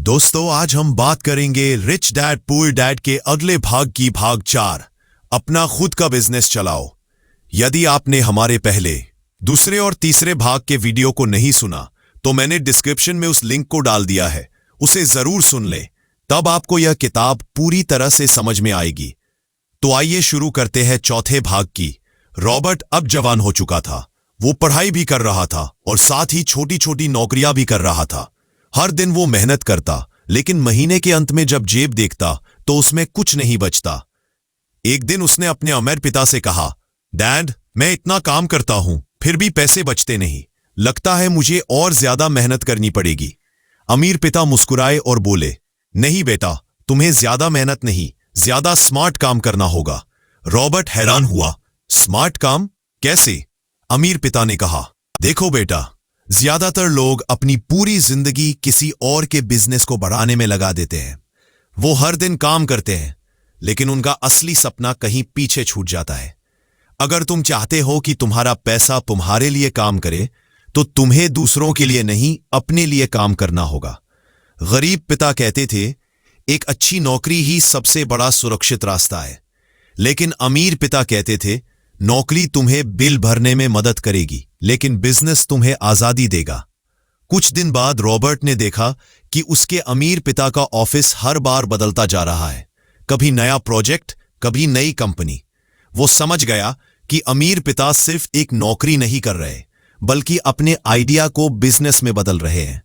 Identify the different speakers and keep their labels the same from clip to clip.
Speaker 1: दोस्तों, आज हम बात करेंगे रिच डैड पुअर डैड के अगले भाग की, भाग 4। अपना खुद का बिजनेस चलाओ। यदि आपने हमारे पहले, दूसरे और तीसरे भाग के वीडियो को नहीं सुना तो मैंने डिस्क्रिप्शन में उस लिंक को डाल दिया है, उसे जरूर सुन ले, तब आपको यह किताब पूरी तरह से समझ में आएगी। तो आइए शुरू करते हैं चौथे भाग की। रॉबर्ट अब जवान हो चुका था। वो पढ़ाई भी कर रहा था और साथ ही छोटी छोटी नौकरियां भी कर रहा था। हर दिन वो मेहनत करता, लेकिन महीने के अंत में जब जेब देखता तो उसमें कुछ नहीं बचता। एक दिन उसने अपने अमीर पिता से कहा, डैड, मैं इतना काम करता हूं फिर भी पैसे बचते नहीं, लगता है मुझे और ज्यादा मेहनत करनी पड़ेगी। अमीर पिता मुस्कुराए और बोले, नहीं बेटा, तुम्हें ज्यादा मेहनत नहीं, ज्यादा स्मार्ट काम करना होगा। रॉबर्ट हैरान हुआ, स्मार्ट काम कैसे? अमीर पिता ने कहा, देखो बेटा, ज्यादातर लोग अपनी पूरी जिंदगी किसी और के बिजनेस को बढ़ाने में लगा देते हैं। वो हर दिन काम करते हैं, लेकिन उनका असली सपना कहीं पीछे छूट जाता है। अगर तुम चाहते हो कि तुम्हारा पैसा तुम्हारे लिए काम करे, तो तुम्हें दूसरों के लिए नहीं, अपने लिए काम करना होगा। गरीब पिता कहते थे, एक अच्छी नौकरी ही सबसे बड़ा सुरक्षित रास्ता है। लेकिन अमीर पिता कहते थे, नौकरी तुम्हें बिल भरने में मदद करेगी, लेकिन बिजनेस तुम्हें आजादी देगा। कुछ दिन बाद रॉबर्ट ने देखा कि उसके अमीर पिता का ऑफिस हर बार बदलता जा रहा है, कभी नया प्रोजेक्ट, कभी नई कंपनी। वो समझ गया कि अमीर पिता सिर्फ एक नौकरी नहीं कर रहे, बल्कि अपने आइडिया को बिजनेस में बदल रहे हैं।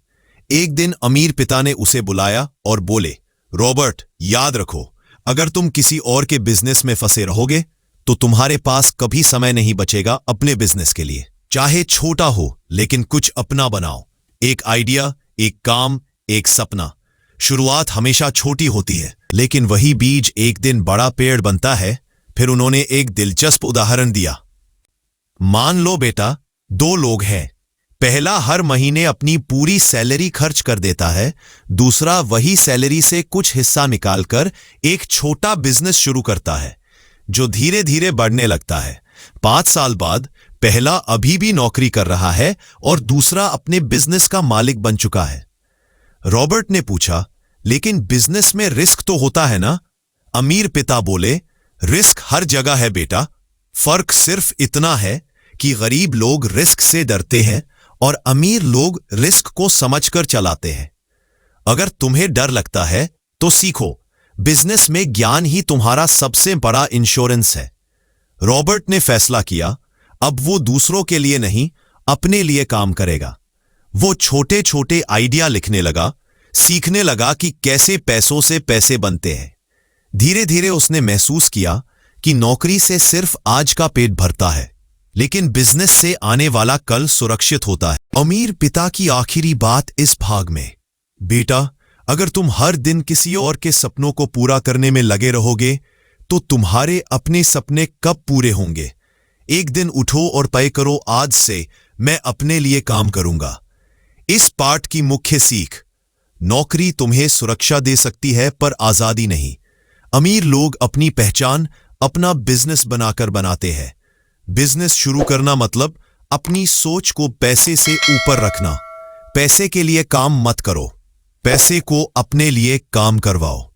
Speaker 1: एक दिन अमीर पिता ने उसे बुलाया और बोले, रॉबर्ट, याद रखो, अगर तुम किसी और के बिजनेस में फंसे रहोगे तो तुम्हारे पास कभी समय नहीं बचेगा अपने बिजनेस के लिए। चाहे छोटा हो, लेकिन कुछ अपना बनाओ। एक आइडिया, एक काम, एक सपना। शुरुआत हमेशा छोटी होती है, लेकिन वही बीज एक दिन बड़ा पेड़ बनता है। फिर उन्होंने एक दिलचस्प उदाहरण दिया। मान लो बेटा, 2 लोग हैं। पहला हर महीने अपनी पूरी सैलरी खर्च कर देता है, दूसरा वही सैलरी से कुछ हिस्सा निकालकर एक छोटा बिजनेस शुरू करता है, जो धीरे धीरे बढ़ने लगता है। 5 साल बाद पहला अभी भी नौकरी कर रहा है और दूसरा अपने बिजनेस का मालिक बन चुका है। रॉबर्ट ने पूछा, लेकिन बिजनेस में रिस्क तो होता है ना? अमीर पिता बोले, रिस्क हर जगह है बेटा, फर्क सिर्फ इतना है कि गरीब लोग रिस्क से डरते हैं और अमीर लोग रिस्क को समझकर चलाते हैं। अगर तुम्हें डर लगता है तो सीखो, बिजनेस में ज्ञान ही तुम्हारा सबसे बड़ा इंश्योरेंस है। रॉबर्ट ने फैसला किया, अब वो दूसरों के लिए नहीं, अपने लिए काम करेगा। वो छोटे छोटे आइडिया लिखने लगा, सीखने लगा कि कैसे पैसों से पैसे बनते हैं। धीरे धीरे उसने महसूस किया कि नौकरी से सिर्फ आज का पेट भरता है, लेकिन बिजनेस से आने वाला कल सुरक्षित होता है। अमीर पिता की आखिरी बात इस भाग में, बेटा, अगर तुम हर दिन किसी और के सपनों को पूरा करने में लगे रहोगे तो तुम्हारे अपने सपने कब पूरे होंगे? एक दिन उठो और तय करो, आज से मैं अपने लिए काम करूंगा। इस पाठ की मुख्य सीख, नौकरी तुम्हें सुरक्षा दे सकती है पर आजादी नहीं। अमीर लोग अपनी पहचान अपना बिजनेस बनाकर बनाते हैं। बिजनेस शुरू करना मतलब अपनी सोच को पैसे से ऊपर रखना। पैसे के लिए काम मत करो, पैसे को अपने लिए काम करवाओ।